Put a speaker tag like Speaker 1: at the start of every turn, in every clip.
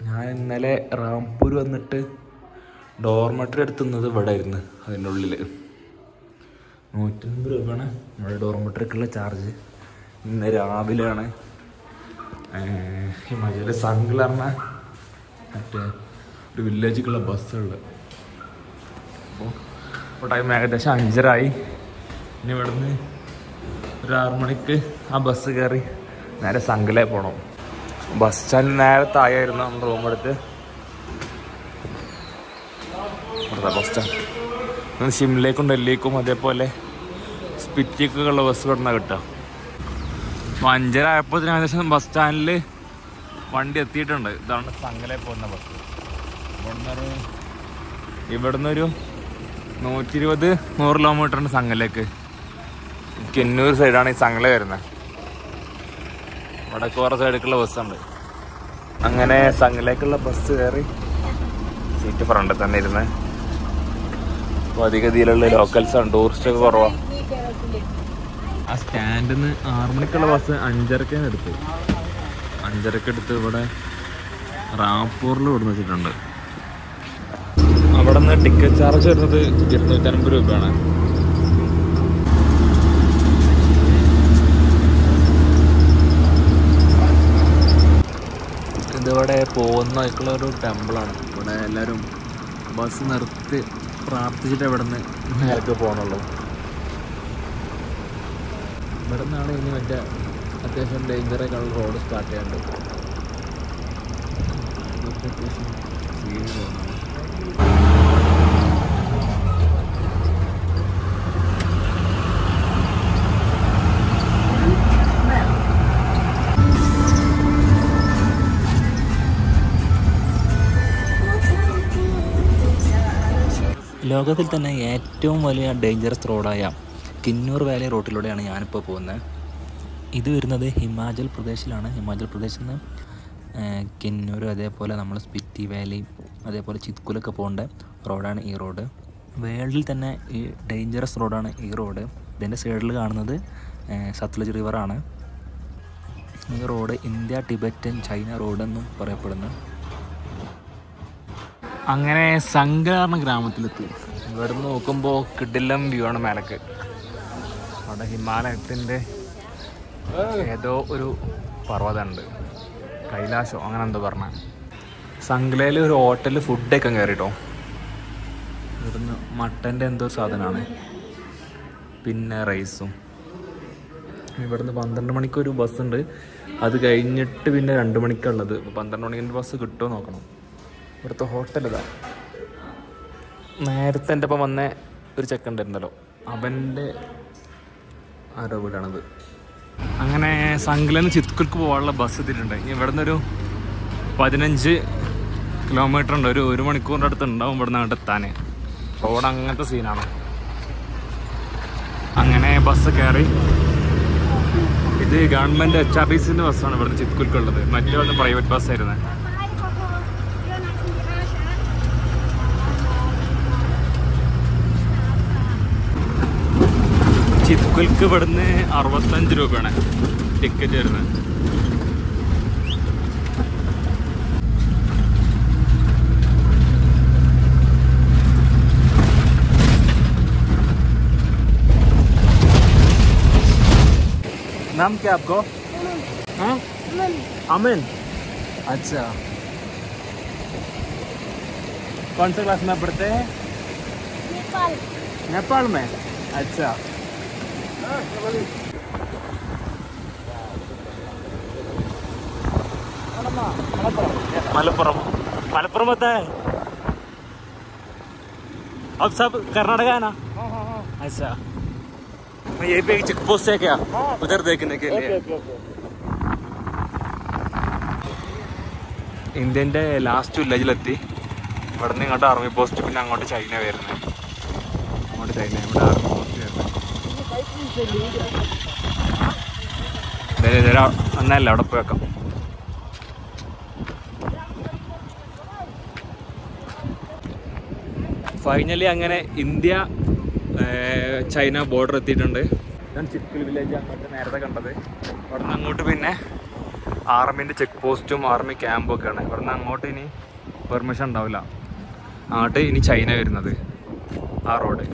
Speaker 1: ഞാൻ ഇന്നലെ റാംപൂർ വന്നിട്ട് ഡോർമെട്രി എടുത്തുന്നത് ഇവിടെ ആയിരുന്നു. അതിൻ്റെ ഉള്ളിൽ 150 രൂപയാണ് നമ്മുടെ ഡോർമെട്രിക്കുള്ള ചാർജ്. ഇന്ന് രാവിലെയാണ് ഹിമാചൽ സംഘിൽ പറഞ്ഞ മറ്റേ ഒരു വില്ലേജിലേക്കുള്ള ബസ്സുള്ളത്. അപ്പോൾ ടൈം ഏകദേശം 5:30. ഇനി ഇവിടുന്ന് ഒരു 6 മണിക്ക് ആ ബസ് കയറി നേരെ സംഘിലേ പോകണം. ബസ് സ്റ്റാൻഡ് നേരെ താഴെയായിരുന്നു നമ്മൾ റൂം എടുത്ത്. ബസ് സ്റ്റാൻഡ് ഷിംലയിലേക്കും ഡൽഹിക്കും അതേപോലെ സ്പിറ്റിക്കൊക്കെയുള്ള ബസ് കിടന്നാൽ കിട്ടുക. അപ്പോൾ 5:30 ആയപ്പോൾ ഏകദേശം ബസ് സ്റ്റാൻഡിൽ വണ്ടി എത്തിയിട്ടുണ്ട്. ഇതാണ് സംഘിലേ പോകുന്ന ബസ്. ഇവിടുന്നൊരു 120-100 കിലോമീറ്ററുണ്ട് സംഘിലേക്ക്. കിന്നൂർ സൈഡാണ് ഈ സംഘില വരുന്നത്. വടക്കോറ സൈഡിലേക്കുള്ള ബസ്സുണ്ട്. അങ്ങനെ സംഘിലേക്കുള്ള ബസ് കയറി സീറ്റ് ഫ്രണ്ടിൽ തന്നെ ഇരുന്ന്. അപ്പോൾ അധികതിയിലുള്ള ലോക്കൽസാണ്, ടൂറിസ്റ്റൊക്കെ കുറവാണ്. ആ സ്റ്റാൻഡിൽ നിന്ന് 6 മണിക്കുള്ള ബസ് 5:30 എടുത്തു. 5:30 എടുത്ത് ഇവിടെ റാംപൂറിൽ വിടുന്ന വെച്ചിട്ടുണ്ട്. അവിടെ നിന്ന് ടിക്കറ്റ് ചാർജ് വരുന്നത് 250 രൂപയാണ്. ഇതിവിടെ പോകുന്നതായിട്ടുള്ള ഒരു ടെമ്പിളാണ്. ഇവിടെ എല്ലാവരും ബസ് നിർത്തി പ്രാർത്ഥിച്ചിട്ട് ഇവിടെ നിന്ന് നേരത്തെ പോകണുള്ളൂ. ഇവിടെ നിന്നാണ് ഇനി മറ്റേ അത്യാവശ്യം ഡേഞ്ചറൊക്കെയുള്ള റോഡ് സ്റ്റാർട്ട് ചെയ്യാനുണ്ട്. അത്യാവശ്യം സീന് പോകുന്നത്. ലോകത്തിൽ തന്നെ ഏറ്റവും വലിയ ഡേഞ്ചറസ് റോഡായ കിന്നൂർ വാലി റോഡിലൂടെയാണ് ഞാനിപ്പോൾ പോകുന്നത്. ഇത് വരുന്നത് ഹിമാചൽ പ്രദേശിലാണ്. ഹിമാചൽ പ്രദേശിൽ നിന്ന് കിന്നൂർ, അതേപോലെ നമ്മൾ സ്പിറ്റി വാലി, അതേപോലെ ചിത്കുലൊക്കെ പോകേണ്ട റോഡാണ് ഈ റോഡ്. വേൾഡിൽ തന്നെ ഈ ഡേഞ്ചറസ് റോഡാണ് ഈ റോഡ്. ഇതിൻ്റെ സൈഡിൽ കാണുന്നത് സത്ലജ് റിവറാണ്. ഈ റോഡ് ഇന്ത്യ ടിബറ്റൻ ചൈന റോഡെന്നും പറയപ്പെടുന്നു. അങ്ങനെ സംഘാരണ ഗ്രാമത്തിലെത്തി. ഇവിടെ നിന്ന് നോക്കുമ്പോൾ കിടിലം വ്യൂ ആണ് മേലക്ക്. അവിടെ ഹിമാലയത്തിൻ്റെ ഏതോ ഒരു പർവ്വതമുണ്ട്, കൈലാശോ അങ്ങനെ എന്തോ പറഞ്ഞ. സംഘിലയിൽ ഒരു ഹോട്ടലിൽ ഫുഡ് കഴിക്കാൻ കയറിട്ടോ. ഇവിടുന്ന് മട്ടൻ്റെ എന്തോ സാധനമാണ്, പിന്നെ റൈസും. ഇവിടുന്ന് 12 മണിക്കൊരു ബസ്സുണ്ട്. അത് കഴിഞ്ഞിട്ട് പിന്നെ 2 മണിക്കുള്ളത്. 12 മണിൻ്റെ ബസ് കിട്ടുമോ നോക്കണം. ഇവിടുത്തെ ഹോട്ടൽ ഇതാ. നേരത്തെ എൻ്റെ ഒപ്പം വന്ന ഒരു ചെക്കൻ ഉണ്ടായിരുന്നല്ലോ, അവൻ്റെ ആരോ വീടാണത്. അങ്ങനെ സംഘിലിൽ നിന്ന് ചിത്കുൽക്ക് പോകാനുള്ള ബസ് എത്തിയിട്ടുണ്ട്. ഇനി ഇവിടെ നിന്നൊരു 15 കിലോമീറ്റർ ഉണ്ട്. ഒരു 1 മണിക്കൂറിൻ്റെ അടുത്ത് ഉണ്ടാവും ഇവിടെ നിന്ന് അങ്ങോട്ട് എത്താൻ. റോഡ് അങ്ങനത്തെ സീനാണ്. അങ്ങനെ ബസ് കയറി. ഇത് ഗവൺമെൻറ് HRTCൻ്റെ ബസ്സാണ് ഇവിടുന്ന് ചിത്കുൽക്കുള്ളത്. മറ്റേ വന്ന് പ്രൈവറ്റ് ബസ്സായിരുന്നു. ചിത്കുൽക്ക് ഇവിടുന്ന് 65 രൂപയാണ് ടിക്കറ്റ് വരുന്നത്. नाम क्या आपको? हाँ? अमन। अच्छा, कौन सा क्लास में पढ़ते हैं? नेपाल। नेपाल में? अच्छा. मलप्पुरम। मलप्पुरम होता है। अब सब कर्नाटका है ना? अच्छा, यही पे चेक पोस्ट है क्या? उधर देखने के लिए. ഇന്ത്യൻ്റെ ലാസ്റ്റ് വില്ലേജിലെത്തി. ഇവിടെ നിന്ന് ഇങ്ങോട്ട് ആർമി പോസ്റ്റ്, പിന്നെ അങ്ങോട്ട് ചൈന വരുന്നത്. അങ്ങോട്ട് ചൈന, ഇവിടെ ആർമി പോസ്റ്റ് വരുന്നത്. ഒന്നല്ല, അവിടെ പോയി വെക്കാം. ഫൈനലി അങ്ങനെ ഇന്ത്യ ചൈന ബോർഡർ എത്തിയിട്ടുണ്ട്. ഇതാണ് ചിത്കുൽ വില്ലേജ് അങ്ങോട്ട് നേരത്തെ കണ്ടത്. അവിടെ നിന്ന് അങ്ങോട്ട് പിന്നെ ആർമിൻ്റെ ചെക്ക് പോസ്റ്റും ആർമി ക്യാമ്പും ഒക്കെയാണ്. ഇവിടുന്ന് അങ്ങോട്ട് ഇനി പെർമിഷൻ ഉണ്ടാവില്ല. അങ്ങോട്ട് ഇനി ചൈന വരുന്നത് ആ റോഡ്.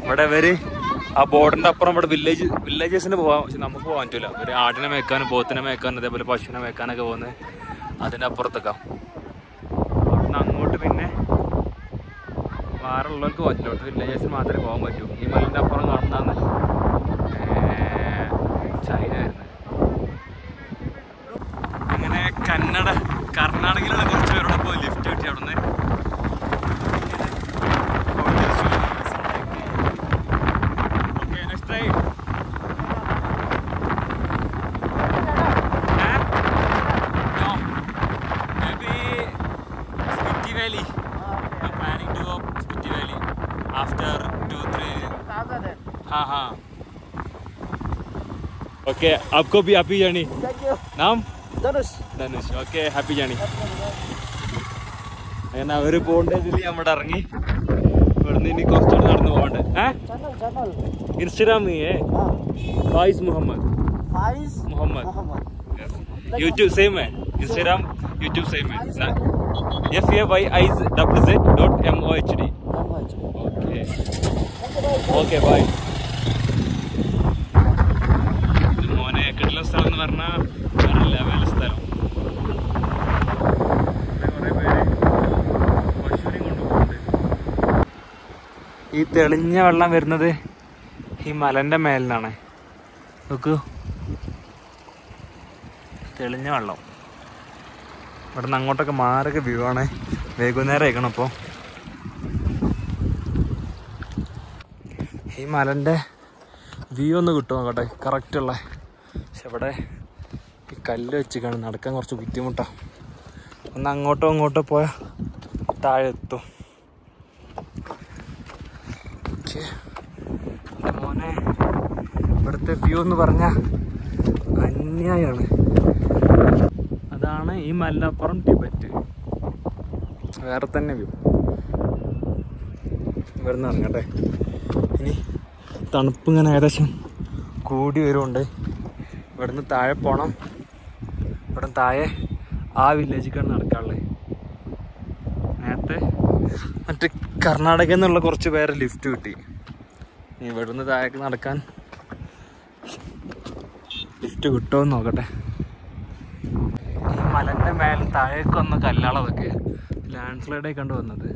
Speaker 1: ഇവിടെ ഇവര് ആ ബോർഡിന്റെ അപ്പുറം ഇവിടെ വില്ലേജസിന് പോവാം. പക്ഷെ നമുക്ക് പോകാൻ പറ്റില്ല. ഇവര് ആടിനെ മേക്കാനും പോത്തിനെ മേക്കാനും അതേപോലെ പശുവിനെ മേക്കാനൊക്കെ പോകുന്നത് അതിൻ്റെ അപ്പുറത്തേക്കാം. അവിടുന്ന് അങ്ങോട്ട് പിന്നെ വേറെ ഉള്ളവർക്ക് പറ്റില്ല. അവിടുത്തെ വില്ലേജസിന് മാത്രമേ പോകാൻ പറ്റൂ. ഈ മലിൻ്റെ അപ്പുറം കാണുന്നതാണ് ചൈന വരുന്നത്. അങ്ങനെ കർണാടകയിലുള്ള കുറച്ച് പേരോട് പോയി ലിഫ്റ്റ് കിട്ടി. അവിടുന്ന് ओके आपको भी हैप्पी जर्नी. नाम ധനുഷ്. Okay happy journey. അങ്ങനെ അവര് പോകേണ്ടതിൽ നമ്മുടെ ഇറങ്ങി. ഇവിടുന്ന് ഇനി കുറച്ചുകൂടി നടന്നു പോകണ്ടേ. Instagram Fayiz Muhammad. YouTube same है. इंस्टाग्राम यूट्यूब सेम है. FAYIZZZ.MOHD. Okay bye. മോനെ കിട്ടുന്ന സ്ഥലം എന്ന് പറഞ്ഞാൽ വേറെ ലെവൽ സ്ഥലം. കുറേ പേര് പശുവിനെ കൊണ്ടുപോകുന്നുണ്ട്. ഈ തെളിഞ്ഞ വെള്ളം വരുന്നത് ഈ മലന്റെ മേലിനാണ്. നോക്കൂ, തെളിഞ്ഞ വെള്ളം. ഇവിടെ നിന്ന് അങ്ങോട്ടൊക്കെ മാരക വ്യൂ ആണ്. വൈകുന്നേരം ആയിക്കണം. അപ്പോൾ ഈ മലൻ്റെ വ്യൂ ഒന്ന് കിട്ടും നോക്കട്ടെ കറക്റ്റുള്ള. പക്ഷെ ഇവിടെ ഈ കല്ല് വെച്ചിട്ടാണ് നടക്കാൻ കുറച്ച് ബുദ്ധിമുട്ടാണ്. ഒന്ന് അങ്ങോട്ടോ ഇങ്ങോട്ടോ പോയാൽ താഴെ എത്തും. എൻ്റെ മോനെ ഇവിടുത്തെ വ്യൂ എന്ന് പറഞ്ഞാൽ അന്യായമാണ്. അതാണ് ഈ മലപ്പുറം ടിബറ്റ്. വേറെ തന്നെ വ്യൂ. ഇവിടുന്ന് ഇറങ്ങട്ടെ. ഇനി തണുപ്പ് ഇങ്ങനെ ഏകദേശം കൂടി വരുമുണ്ട്. ഇവിടുന്ന് താഴെ പോകണം. ഇവിടെ താഴെ ആ വില്ലേജിലേക്കാണ് നടക്കാനുള്ളത്. നേരത്തെ മറ്റേ കർണാടകയിൽ നിന്നുള്ള കുറച്ച് പേരെ ലിഫ്റ്റ് കിട്ടി. ഇനി ഇവിടുന്ന് താഴേക്ക് നടക്കാൻ ലിഫ്റ്റ് കിട്ടുമോ നോക്കട്ടെ. ഈ മലൻ്റെ മേലെ താഴേക്ക് വന്ന കല്ലാളതൊക്കെ ലാൻഡ് സ്ലൈഡായി കണ്ടു വന്നത്.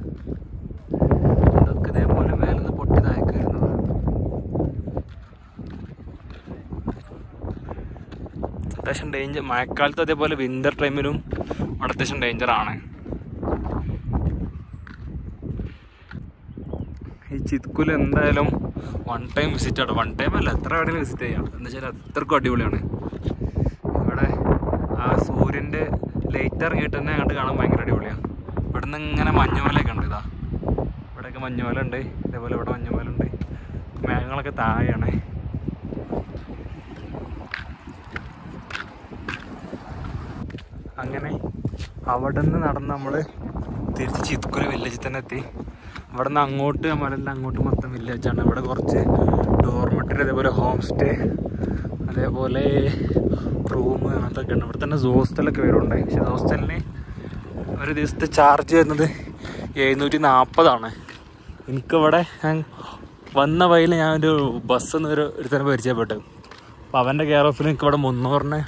Speaker 1: ഇതൊക്കെ ഇതേപോലെ മേലെ നിന്ന് പൊട്ടി താഴേക്ക് വരുന്നതാണ്. അത്യാവശ്യം ഡേഞ്ചർ. മഴക്കാലത്ത് അതേപോലെ വിൻ്റർ ടൈമിലും അവിടെ അത്യാവശ്യം ഡേഞ്ചറാണ്. ഈ ചിത്കുൽ എന്തായാലും വൺ ടൈം വിസിറ്റ് ആണ്. വൺ ടൈം അല്ല, എത്ര വേണമെങ്കിലും വിസിറ്റ് ചെയ്യാം. എന്ന് വെച്ചാൽ അത്രക്കും അടിപൊളിയാണ്. ഇവിടെ ആ സൂര്യൻ്റെ ലൈറ്റ് ഇറങ്ങിയിട്ട് തന്നെ കണ്ട് കാണാൻ ഭയങ്കര അടിപൊളിയാണ്. ഇവിടുന്ന് ഇങ്ങനെ മഞ്ഞുമലയൊക്കെ ഉണ്ട്. ഇതാ ഇവിടെയൊക്കെ മഞ്ഞുമല ഉണ്ട്. ഇതേപോലെ ഇവിടെ മഞ്ഞുമല ഉണ്ട്. മേഘങ്ങളൊക്കെ താഴെയാണ്. അങ്ങനെ അവിടെ നിന്ന് നടന്ന് നമ്മൾ തിരിച്ച് ചിത്കുല വില്ലേജിൽ തന്നെ എത്തി. ഇവിടെ നിന്ന് അങ്ങോട്ട് മലല്ല അങ്ങോട്ട് മൊത്തം വില്ലേജാണ്. ഇവിടെ കുറച്ച് ഡോർമെറ്ററി, അതേപോലെ ഹോം സ്റ്റേ, അതേപോലെ റൂം അങ്ങനത്തൊക്കെ ഉണ്ട്. ഇവിടെ തന്നെ ഹോസ്റ്റലൊക്കെ വരുന്നുണ്ട്. പക്ഷേ ഹോസ്റ്റലിന് ഒരു ദിവസത്തെ ചാർജ് വരുന്നത് 740. എനിക്കിവിടെ ഞാൻ വന്ന വഴിയിൽ ഞാനൊരു ബസ്സിൽ നിന്ന് ഒരുത്തനെ പരിചയപ്പെട്ടു. അപ്പോൾ അവൻ്റെ കെയർ ഓഫിൽ എനിക്കിവിടെ 300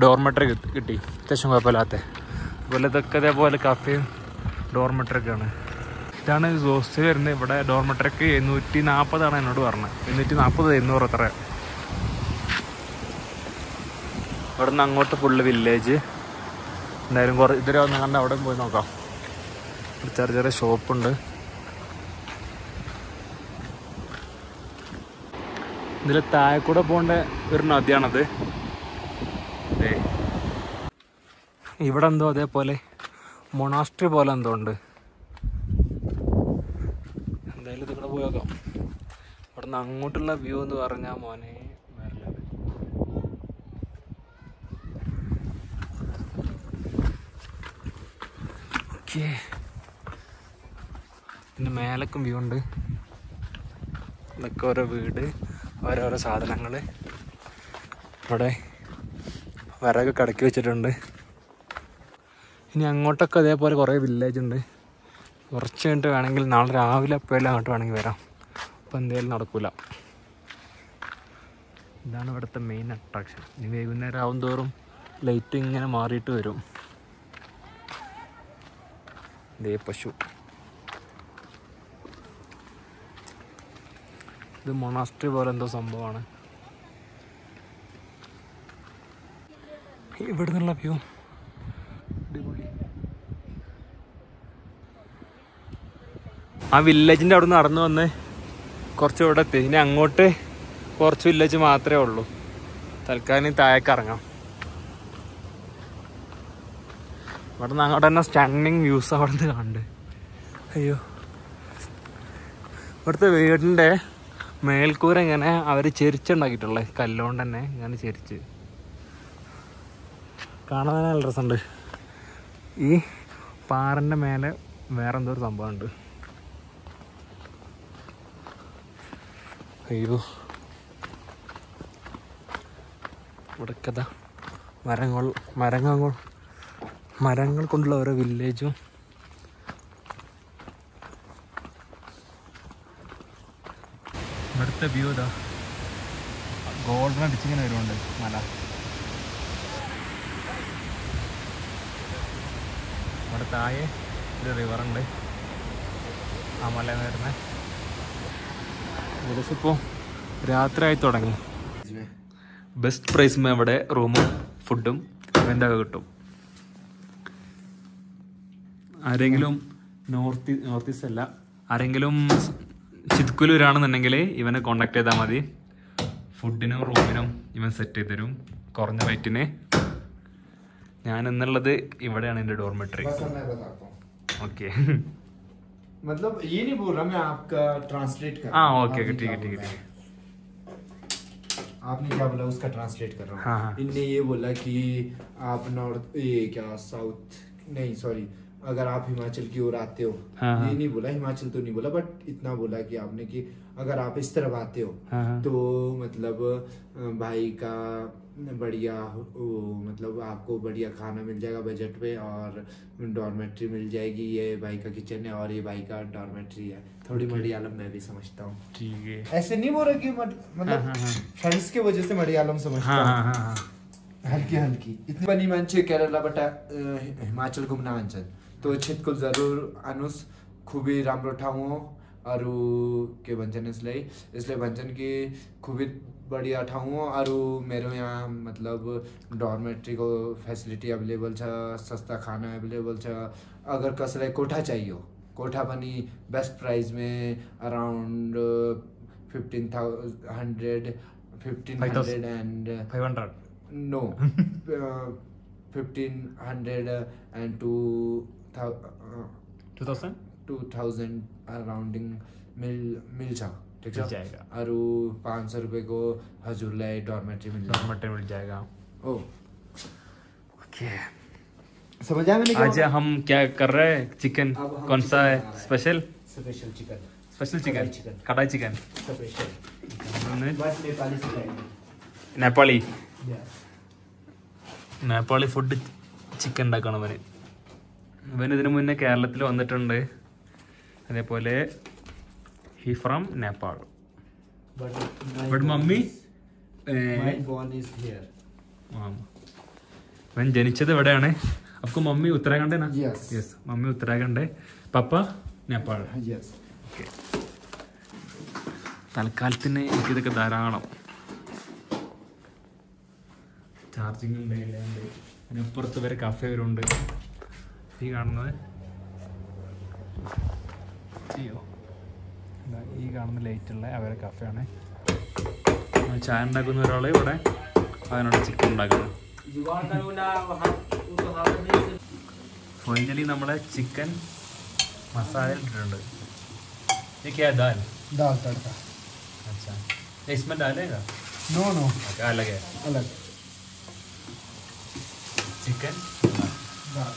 Speaker 1: ഡോർമെറ്ററി കിട്ടി. അത്യാവശ്യം കുഴപ്പമില്ലാത്ത. അതുപോലെ ഇതൊക്കെ അതേപോലെ കഫേയും ഡോർമെറ്ററിയൊക്കെയാണ്. ഇതാണ് ഹോസ്റ്റൽ വരുന്നത്. ഇവിടെ ഡോർമെറ്ററിക്ക് 740 എന്നോട് പറഞ്ഞത്. 740 200 അത്ര. ഇവിടെ നിന്ന് അങ്ങോട്ട് ഫുള്ള് വില്ലേജ്. എന്തായാലും ഇതൊരു ഒന്ന് കണ്ട് അവിടെ പോയി നോക്കാം. ചെറിയ ചെറിയ ഷോപ്പുണ്ട്. ഇതിൽ താഴെ കൂടെ പോകേണ്ട ഒരു നദിയാണത്. ഇവിടെ എന്തോ അതേപോലെ മൊണാസ്ട്രി പോലെ എന്തോ ഉണ്ട്. എന്തായാലും ഇതിവിടെ പോയി നോക്കാം. ഇവിടെ നിന്ന് അങ്ങോട്ടുള്ള വ്യൂ എന്ന് പറഞ്ഞാൽ മോനെ വരലത്. ഓക്കെ, പിന്നെ മേലക്കും വ്യൂ ഉണ്ട്. ഇതൊക്കെ ഓരോ വീട്, ഓരോരോ സാധനങ്ങൾ. ഇവിടെ വിറക് കടക്കി വെച്ചിട്ടുണ്ട്. ഇനി അങ്ങോട്ടൊക്കെ അതേപോലെ കുറേ വില്ലേജ് ഉണ്ട്. കുറച്ച് കഴിഞ്ഞിട്ട് വേണമെങ്കിൽ നാളെ രാവിലെ എപ്പോഴെല്ലാം അങ്ങോട്ട് വേണമെങ്കിൽ വരാം. അപ്പോൾ എന്തായാലും നടക്കില്ല. ഇതാണ് ഇവിടുത്തെ മെയിൻ അട്രാക്ഷൻ. ഇനി വൈകുന്നേരം ആവും തോറും ലൈറ്റ് ഇങ്ങനെ മാറിയിട്ട് വരും. ദേ പശു. ഇത് മൊണാസ്ട്രി പോലെ എന്തോ സംഭവമാണ്. ഇവിടെ നിന്നുള്ള വ്യൂ അടിപൊളി. ആ വില്ലേജിൻ്റെ അവിടെ നിന്ന് നടന്നു വന്ന് കുറച്ച് ഇവിടെ എത്തി. ഇനി അങ്ങോട്ട് കുറച്ച് വില്ലേജ് മാത്രമേ ഉള്ളൂ. തൽക്കാലം താഴേക്ക് ഇറങ്ങാം. ഇവിടെ നിന്ന് അങ്ങോട്ട് തന്നെ സ്റ്റണ്ണിങ് വ്യൂസ് അവിടെ നിന്ന് കണ്ട്. അയ്യോ, ഇവിടുത്തെ വീടിൻ്റെ മേൽക്കൂര ഇങ്ങനെ അവർ ചെരിച്ചുണ്ടാക്കിയിട്ടുള്ളത്, കല്ലുകൊണ്ട് തന്നെ ഇങ്ങനെ ചെരിച്ച്. കാണാൻ തന്നെ നല്ല രസമുണ്ട്. ഈ പാറൻ്റെ മേലെ വേറെ എന്തോ ഒരു സംഭവമുണ്ട്. അയ്യോ, ഇവിടെ കഥ മരങ്ങൾ കൊണ്ടുള്ള ഓരോ വില്ലേജും. ഇവിടുത്തെ വ്യൂ ഇതാ ഗോൾഡൻ അടിച്ചിങ്ങനെ വരുന്നുണ്ട് മല. ഇവിടെ താഴെ ഒരു റിവറുണ്ട്, ആ മല വരുന്നത്. ഏകദേശം ഇപ്പോൾ രാത്രിയായി തുടങ്ങി. ബെസ്റ്റ് പ്രൈസ് ഇവിടെ റൂമും ഫുഡും ഇവൻ്റെ ഒക്കെ കിട്ടും. ആരെങ്കിലും നോർത്ത് ഈസ്റ്റ് അല്ല, ആരെങ്കിലും ചിത്കുലൂരാണെന്നുണ്ടെങ്കിൽ ഇവനെ കോണ്ടാക്ട് ചെയ്താൽ മതി. ഫുഡിനും റൂമിനും ഇവൻ സെറ്റ് ചെയ്ത് തരും കുറഞ്ഞ റേറ്റിന്. ഞാൻ എന്നുള്ളത് ഇവിടെയാണ് എൻ്റെ ഡോർമെട്രി. ഓക്കെ,
Speaker 2: मतलब ये नहीं बोल रहा मैं, आपका ट्रांसलेट कर रहा
Speaker 1: हाँ ओके ठीक है ठीक है।
Speaker 2: आपने क्या बोला उसका ट्रांसलेट कर रहा हूँ।
Speaker 1: हाँ।
Speaker 2: इनने ये बोला कि आप नॉर्थ ये क्या साउथ नहीं सॉरी अगर आप हिमाचल की ओर आते हो।
Speaker 1: हाँ।
Speaker 2: ये नहीं बोला, हिमाचल तो नहीं बोला, बट इतना बोला कि आपने कि अगर आप इस तरफ आते हो
Speaker 1: हाँ।
Speaker 2: तो मतलब भाई का बढ़िया मतलब आपको बढ़िया खाना मिल जाएगा बजट पे, और डॉर्मेट्री मिल जाएगी। ये भाई का किचन है और ये भाई का डॉर्मेट्री है। थोड़ी मलयालम मैं भी समझता हूँ।
Speaker 1: ठीक है,
Speaker 2: ऐसे नहीं बोल रहा कि मतलब फ्रेंड्स की वजह से मलयालम समझता हूँ। हल्की हल्की इतनी बनी मंचे केरला बटा हिमाचल घुम्ना अंचल तो छिटकुल जरूर अनुस खूबी राम्रो ठाउँ हो अरू के भन्छन् यसले भन्छन् कि खुबै बढिया ठाउँ हो। अरू मेरो यहाँ मतलब डॉर्मेट्री को फैसिलिटी अवेलेबल छ, सस्ता खाना अवेलेबल छ। अगर कसैलाई कोठा चाहियो, कोठा पनि बेस्ट प्राइस में अराउंड 1500 एंड
Speaker 1: 500
Speaker 2: no 1500 and 2000 अराउंडिङ मिल्छ ठीक छ। अरू 500 रुपैयाँको हजुरलाई डॉर्मेट्री मिल
Speaker 1: जाएगा।
Speaker 2: ओ
Speaker 1: ओके,
Speaker 2: समझ आया मैंने
Speaker 1: आज हम क्या कर रहे हैं? चिकन कौन सा है? Special
Speaker 2: chicken
Speaker 1: kadhai chicken
Speaker 2: special
Speaker 1: Nepali Nepali food chicken ഉണ്ടാക്കണം അവന്. ഇതിനു മുന്നേ കേരളത്തിൽ വന്നിട്ടുണ്ട്. അതേപോലെ he from Nepal. But mummy അവൻ ജനിച്ചത് എവിടെയാണ്? അപ്പൊ mummy Uttarakhand. Yes, mummy Uttarakhand, papa Nepal. Okay, തൽക്കാലത്തിന് എനിക്കിതൊക്കെ ധാരാളം. ചാർജിങ് ഉണ്ട്, എല്ലാം ഉണ്ട്. അതിനപ്പുറത്ത് വരെ കഫേ വരുന്നുണ്ട്. ഈ കാണുന്നത് ഈ കാണുന്ന ലൈറ്റുള്ള അവരെ കഫേയാണ്. ചായ ഉണ്ടാക്കുന്ന ഒരാൾ ഇവിടെ അതിനോട് ചിക്കൻ ഉണ്ടാക്കുന്നത്. ഫൈനലി നമ്മളെ ചിക്കൻ मसाला इട്ടിട്ടുണ്ട് ये क्या है दाल
Speaker 2: दाल तड़का
Speaker 1: अच्छा इसमें डालेगा
Speaker 2: नो नो
Speaker 1: अच्छा अलग है
Speaker 2: अलग
Speaker 1: चिकन
Speaker 2: दाल